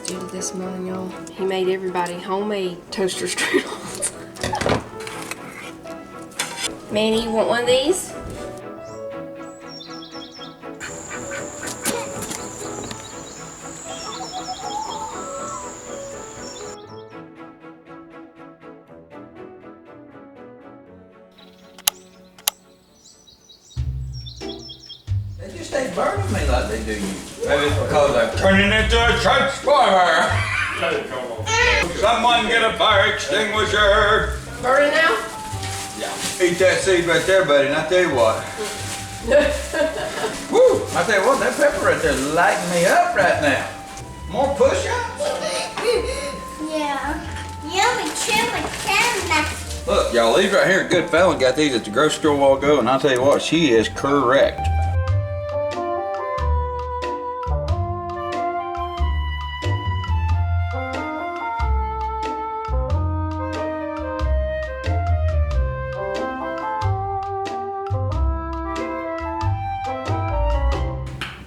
did this morning, y'all. He made everybody homemade toaster strudels. Manny, you want one of these? They just ain't burning me like they do you. Maybe it's because I'm turning into a transformer. Someone get a fire extinguisher. Burning now? Yeah. Eat that seed right there, buddy, and I tell you what. Woo! I tell you what, that pepper right there is lighting me up right now. More push-ups? Yeah. Yummy chili candy. Look, y'all, these right here, good fella got these at the grocery store a while ago, and I'll tell you what, she is correct.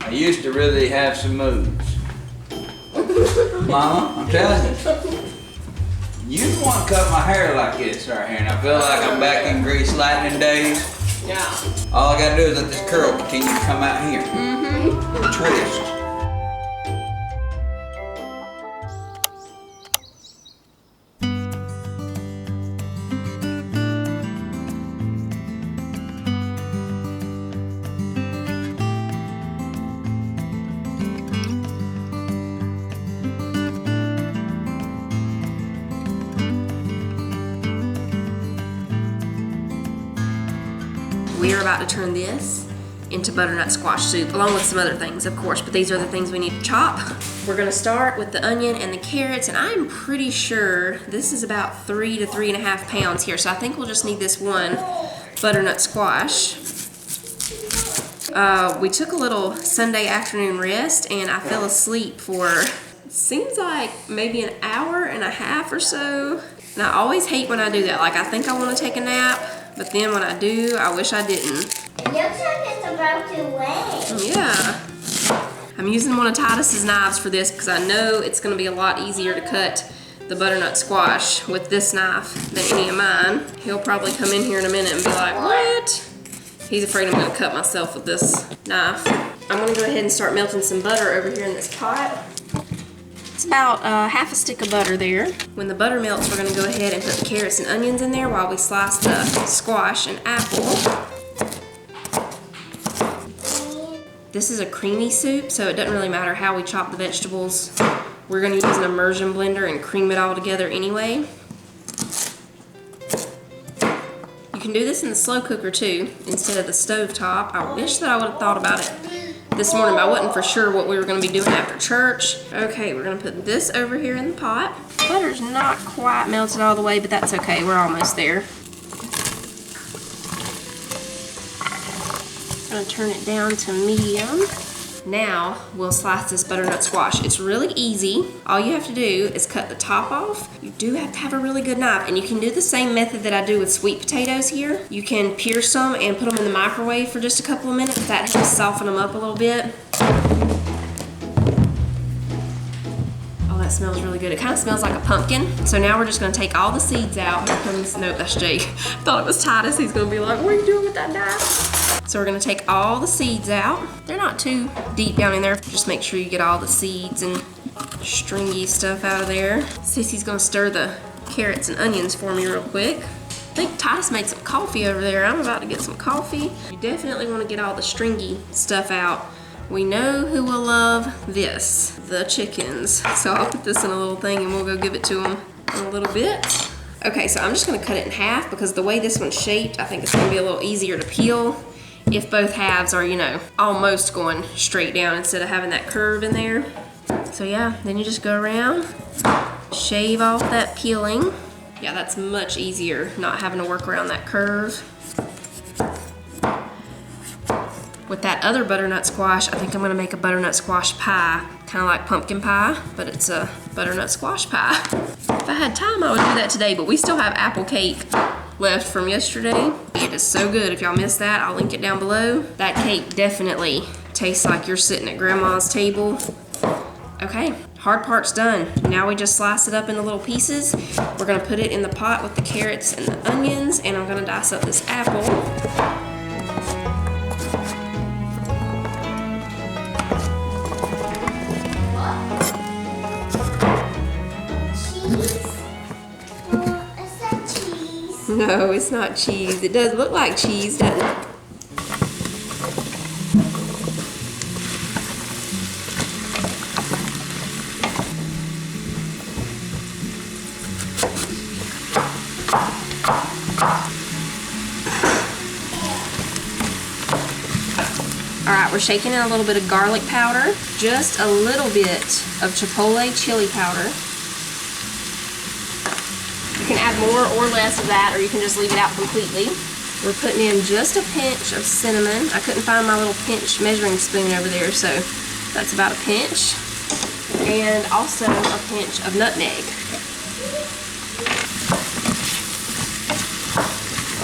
I used to really have some moves. Mama, I'm telling you. You the one cut my hair like this right here, and I feel like I'm back in Grease Lightning days. Yeah. All I gotta do is let this curl continue to come out here. Twist. We are about to turn this into butternut squash soup, along with some other things, of course, but these are the things we need to chop. We're gonna start with the onion and the carrots, and I'm pretty sure this is about 3 to 3.5 pounds here, so I think we'll just need this one butternut squash. We took a little Sunday afternoon rest, and I fell asleep for, seems like maybe an hour and a half or so. And I always hate when I do that. Like, I think I wanna take a nap, but then when I do, I wish I didn't. Looks like it's about to wait. Yeah. I'm using one of Titus's knives for this because I know it's gonna be a lot easier to cut the butternut squash with this knife than any of mine. He'll probably come in here in a minute and be like, what? He's afraid I'm gonna cut myself with this knife. I'm gonna go ahead and start melting some butter over here in this pot. It's about half a stick of butter there. When the butter melts, we're gonna go ahead and put the carrots and onions in there while we slice the squash and apple. This is a creamy soup, so it doesn't really matter how we chop the vegetables. We're gonna use an immersion blender and cream it all together anyway. You can do this in the slow cooker too, instead of the stove top. I wish that I would have thought about it this morning, but I wasn't for sure what we were gonna be doing after church. Okay, we're gonna put this over here in the pot. Butter's not quite melted all the way, but that's okay, we're almost there. I'm gonna turn it down to medium. Now we'll slice this butternut squash. It's really easy. All you have to do is cut the top off. You do have to have a really good knife, and you can do the same method that I do with sweet potatoes here. You can pierce them and put them in the microwave for just a couple of minutes. That helps soften them up a little bit. Oh, that smells really good. It kind of smells like a pumpkin. So now we're just gonna take all the seeds out. Here comes, nope, that's Jake. Thought it was Titus. He's gonna be like, what are you doing with that knife? So we're gonna take all the seeds out. They're not too deep down in there. Just make sure you get all the seeds and stringy stuff out of there. Sissy's gonna stir the carrots and onions for me real quick. I think Titus made some coffee over there. I'm about to get some coffee. You definitely wanna get all the stringy stuff out. We know who will love this, the chickens. So I'll put this in a little thing and we'll go give it to them in a little bit. Okay, so I'm just gonna cut it in half because the way this one's shaped, I think it's gonna be a little easier to peel if both halves are, you know, almost going straight down instead of having that curve in there. So yeah, then you just go around, shave off that peeling. Yeah, that's much easier not having to work around that curve. With that other butternut squash, I think I'm gonna make a butternut squash pie, kind of like pumpkin pie, but it's a butternut squash pie. If I had time, I would do that today, but we still have apple cake left from yesterday. It is so good. If y'all missed that, I'll link it down below. That cake definitely tastes like you're sitting at grandma's table. Okay, hard part's done. Now we just slice it up into little pieces. We're gonna put it in the pot with the carrots and the onions, and I'm gonna dice up this apple. Cheese? Is that cheese? No, it's not cheese. It does look like cheese, doesn't it? Alright, we're shaking in a little bit of garlic powder, just a little bit of chipotle chili powder. You can add more or less of that, or you can just leave it out completely. We're putting in just a pinch of cinnamon. I couldn't find my little pinch measuring spoon over there, so that's about a pinch. And also a pinch of nutmeg.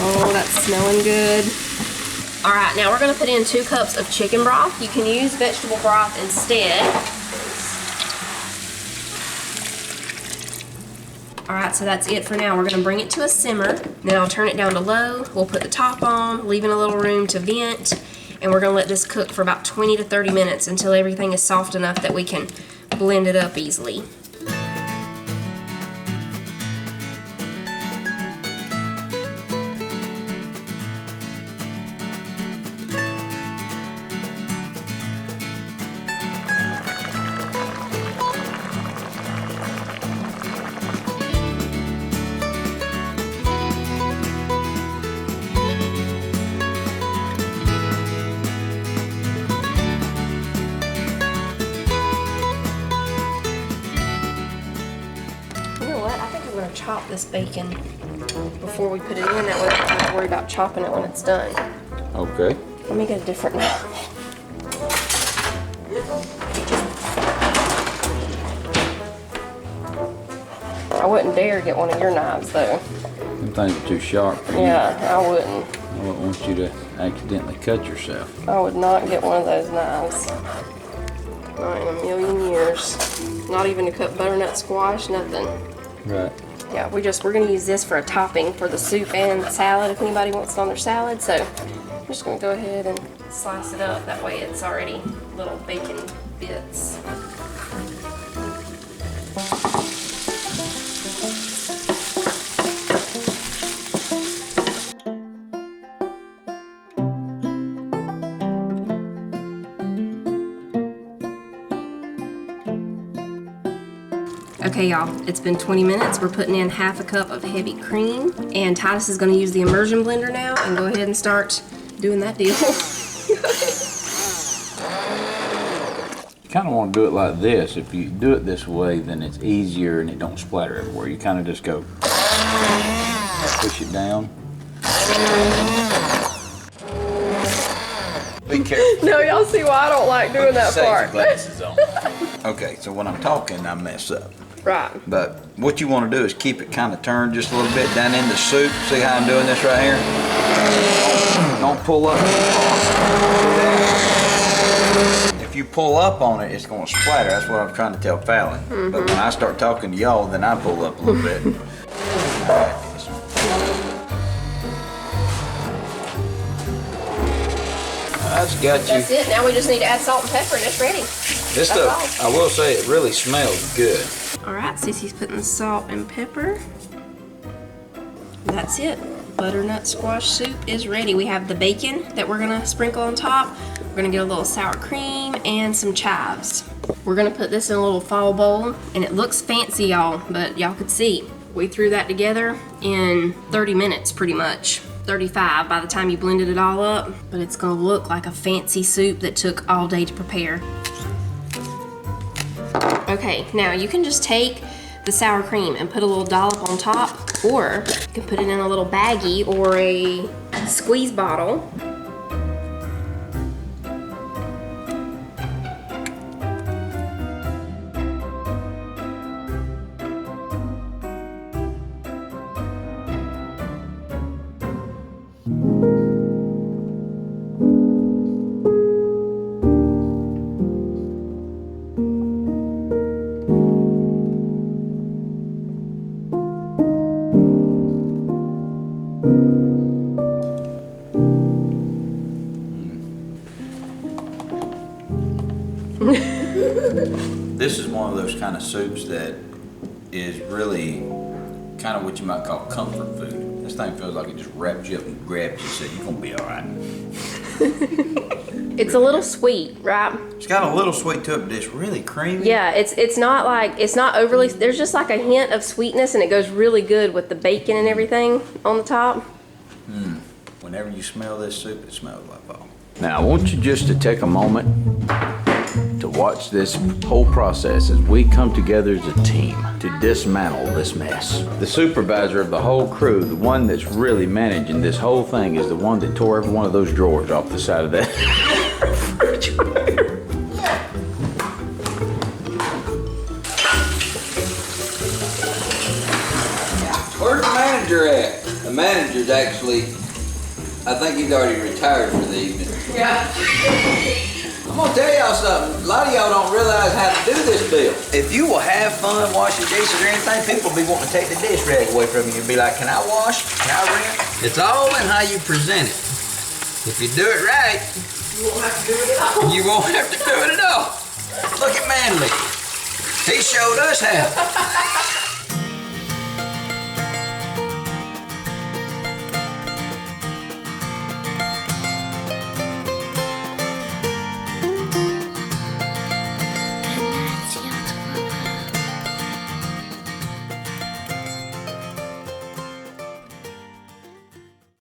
Oh, that's smelling good. All right, now we're gonna put in 2 cups of chicken broth. You can use vegetable broth instead. All right, so that's it for now. We're gonna bring it to a simmer. Then I'll turn it down to low. We'll put the top on, leaving a little room to vent. And we're gonna let this cook for about 20 to 30 minutes until everything is soft enough that we can blend it up easily. I'm gonna chop this bacon before we put it in. That way I don't have to worry about chopping it when it's done. Okay. Let me get a different knife. I wouldn't dare get one of your knives though. Them things are too sharp for you. Yeah, I wouldn't. I wouldn't want you to accidentally cut yourself. I would not get one of those knives. Not in a million years. Not even to cut butternut squash, nothing. Right. Yeah, we're gonna use this for a topping for the soup and salad if anybody wants it on their salad. So I'm just gonna go ahead and slice it up. That way it's already little bacon bits. Okay, y'all, it's been 20 minutes. We're putting in half a cup of heavy cream, and Titus is gonna use the immersion blender now and go ahead and start doing that deal. You kind of want to do it like this. If you do it this way, then it's easier and it don't splatter everywhere. You kind of just go, push it down. Be careful. No, y'all see why I don't like doing that part. Glasses on. Okay, so when I'm talking, I mess up. Right. But what you want to do is keep it kind of turned just a little bit down in the soup. See how I'm doing this right here? Don't pull up. If you pull up on it, it's going to splatter. That's what I'm trying to tell Fallon. Mm-hmm. But when I start talking to y'all, then I pull up a little bit. That's got you. That's it. Now we just need to add salt and pepper and it's ready. This stuff, I will say, it really smells good. All right, Sissy's putting the salt and pepper. That's it. Butternut squash soup is ready. We have the bacon that we're gonna sprinkle on top. We're gonna get a little sour cream and some chives. We're gonna put this in a little foil bowl, and it looks fancy, y'all, but y'all could see. We threw that together in 30 minutes, pretty much. 35 by the time you blended it all up, but it's gonna look like a fancy soup that took all day to prepare. Okay, now you can just take the sour cream and put a little dollop on top, or you can put it in a little baggie or a squeeze bottle. of those kind of soups that is really kind of what you might call comfort food. This thing feels like it just wraps you up and grabs you and says, you're gonna be all right. It's a little sweet, right? It's got a little sweet to it, but it's really creamy. Yeah, it's not like, it's not overly, there's just like a hint of sweetness, and it goes really good with the bacon and everything on the top. Whenever you smell this soup, it smells like fall. Now, I want you just to take a moment to watch this whole process as we come together as a team to dismantle this mess. The supervisor of the whole crew, the one that's really managing this whole thing, is the one that tore every one of those drawers off the side of that refrigerator. Where's the manager at? The manager's actually, I think he's already retired for the evening. Yeah. I'm gonna tell y'all something. A lot of y'all don't realize how to do this deal. If you will have fun washing dishes or anything, people will be wanting to take the dish rag away from you and be like, can I wash? Can I rinse? It's all in how you present it. If you do it right, You won't have to do it at all. you won't have to do it at all. Look at Manly. He showed us how.